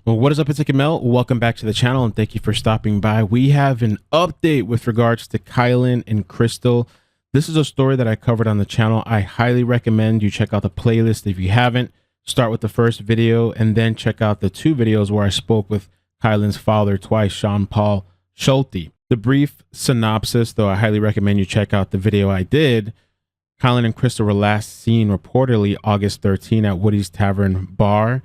Well, what is up? It's iCkEdMeL. Welcome back to the channel and thank you for stopping by. We have an update with regards to Kylen and Crystal. This is a story that I covered on the channel. I highly recommend you check out the playlist if you haven't. Start with the first video and then check out the two videos where I spoke with Kylen's father twice, Sal Schulte. The brief synopsis, though I highly recommend you check out the video I did. Kylen and Crystal were last seen reportedly August 13 at Woody's Tavern bar.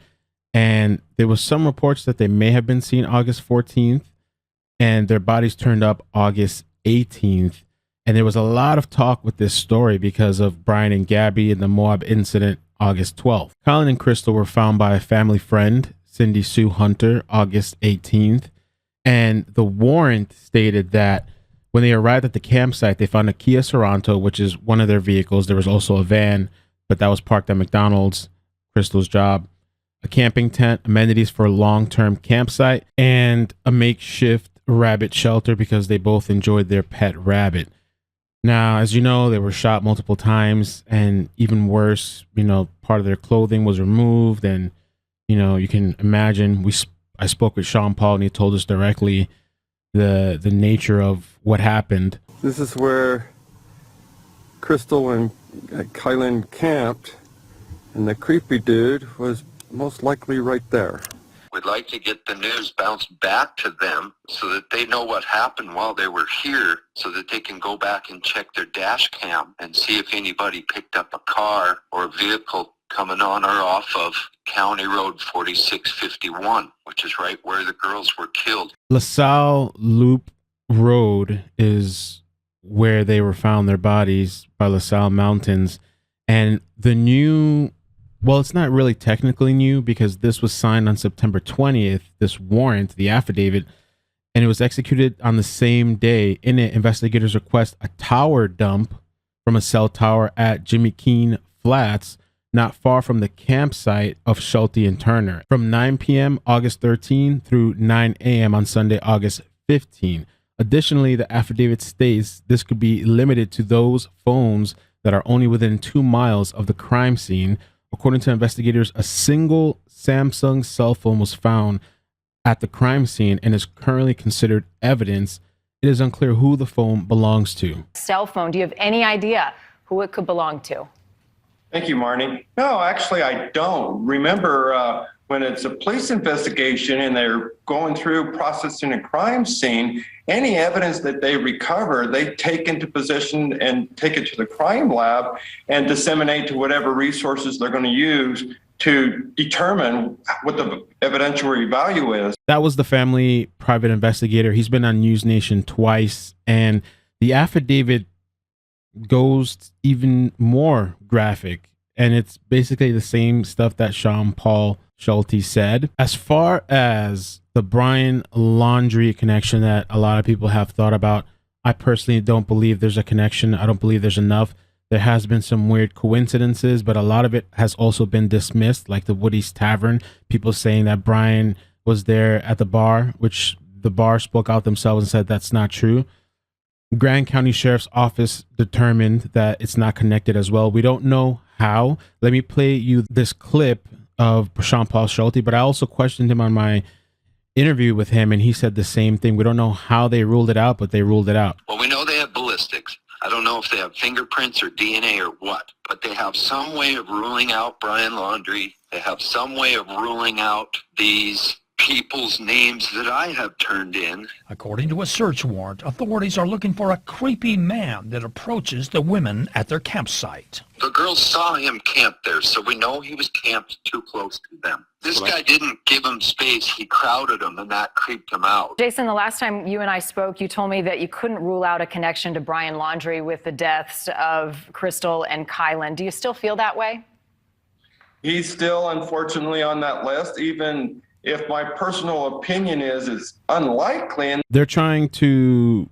And there was some reports that they may have been seen August 14th and their bodies turned up August 18th. And there was a lot of talk with this story because of Brian and Gabby and the Moab incident August 12th. Kylen and Crystal were found by a family friend, Cindy Sue Hunter, August 18th. And the warrant stated that when they arrived at the campsite, they found a Kia Sorento, which is one of their vehicles. There was also a van, but that was parked at McDonald's, Crystal's job. A camping tent, amenities for a long-term campsite, and a makeshift rabbit shelter because they both enjoyed their pet rabbit. Now, as you know, they were shot multiple times, and even worse, part of their clothing was removed, and you can imagine. I spoke with Sean Paul, and he told us directly the nature of what happened. This is where Crystal and Kylen camped, and the creepy dude was most likely right there. We'd like to get the news bounced back to them so that they know what happened while they were here, so that they can go back and check their dash cam and see if anybody picked up a car or a vehicle coming on or off of County Road 4651, which is right where the girls were killed. South Loop Road is where they were found, their bodies, by LaSalle Mountains. And the new, well, it's not really technically new because this was signed on September 20th, this warrant, the affidavit, and it was executed on the same day. In it, investigators request a tower dump from a cell tower at Jimmy Keene Flats, not far from the campsite of Schulte and Turner, from 9 p.m. August 13 through 9 a.m. on Sunday, August 15. Additionally, the affidavit states this could be limited to those phones that are only within 2 miles of the crime scene. According to investigators, a single Samsung cell phone was found at the crime scene and is currently considered evidence. It is unclear who the phone belongs to. Cell phone, do you have any idea who it could belong to? Thank you, Marnie. No, actually, I don't. Remember, when it's a police investigation and they're going through processing a crime scene, any evidence that they recover, they take into possession and take it to the crime lab and disseminate to whatever resources they're going to use to determine what the evidentiary value is. That was the family private investigator. He's been on News Nation twice, and the affidavit goes even more graphic, and it's basically the same stuff that Sean Paul Schulte said. As far as the Brian Laundrie connection that a lot of people have thought about, I personally don't believe there's a connection. I don't believe there's enough. There has been some weird coincidences, but a lot of it has also been dismissed, like the Woody's Tavern, people saying that Brian was there at the bar, which the bar spoke out themselves and said that's not true. Grand County Sheriff's Office determined that it's not connected as well. We don't know how. Let me play you this clip of Sean Paul Schulte, but I also questioned him on my interview with him, and he said the same thing. We don't know how they ruled it out, but they ruled it out. Well, we know they have ballistics. I don't know if they have fingerprints or DNA or what, but they have some way of ruling out Brian Laundrie. They have some way of ruling out these people's names that I have turned in. According to a search warrant, authorities are looking for a creepy man that approaches the women at their campsite. The girls saw him camp there, so we know he was camped too close to them. This guy didn't give him space. He crowded him, and that creeped him out. Jason, the last time you and I spoke, you told me that you couldn't rule out a connection to Brian Laundrie with the deaths of Crystal and Kylen. Do you still feel that way? He's still, unfortunately, on that list, even if my personal opinion is it's unlikely. And they're trying to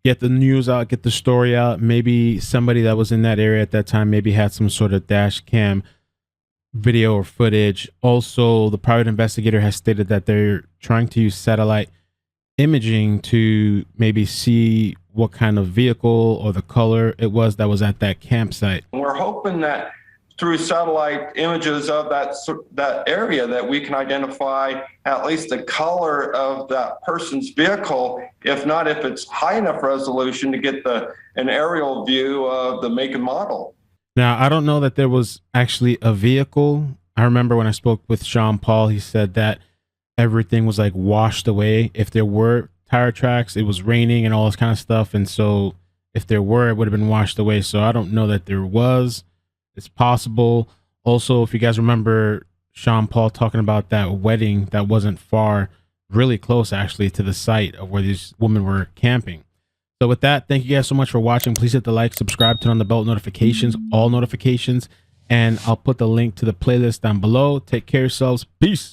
get the news out, get the story out. Maybe somebody that was in that area at that time maybe had some sort of dash cam video or footage. Also, the private investigator has stated that they're trying to use satellite imaging to maybe see what kind of vehicle or the color it was that was at that campsite. we're hoping that through satellite images of that area that we can identify at least the color of that person's vehicle, if not if it's high enough resolution to get an aerial view of the make and model. Now, I don't know that there was actually a vehicle. I remember when I spoke with Sean Paul, he said that everything was like washed away. If there were tire tracks, it was raining and all this kind of stuff. And so if there were, it would have been washed away. So I don't know that there was. It's possible. Also, if you guys remember Sean Paul talking about that wedding that wasn't far, really close actually to the site of where these women were camping. So with that, thank you guys so much for watching. Please hit the like, subscribe, turn on the bell notifications, all notifications, and I'll put the link to the playlist down below. Take care of yourselves. Peace.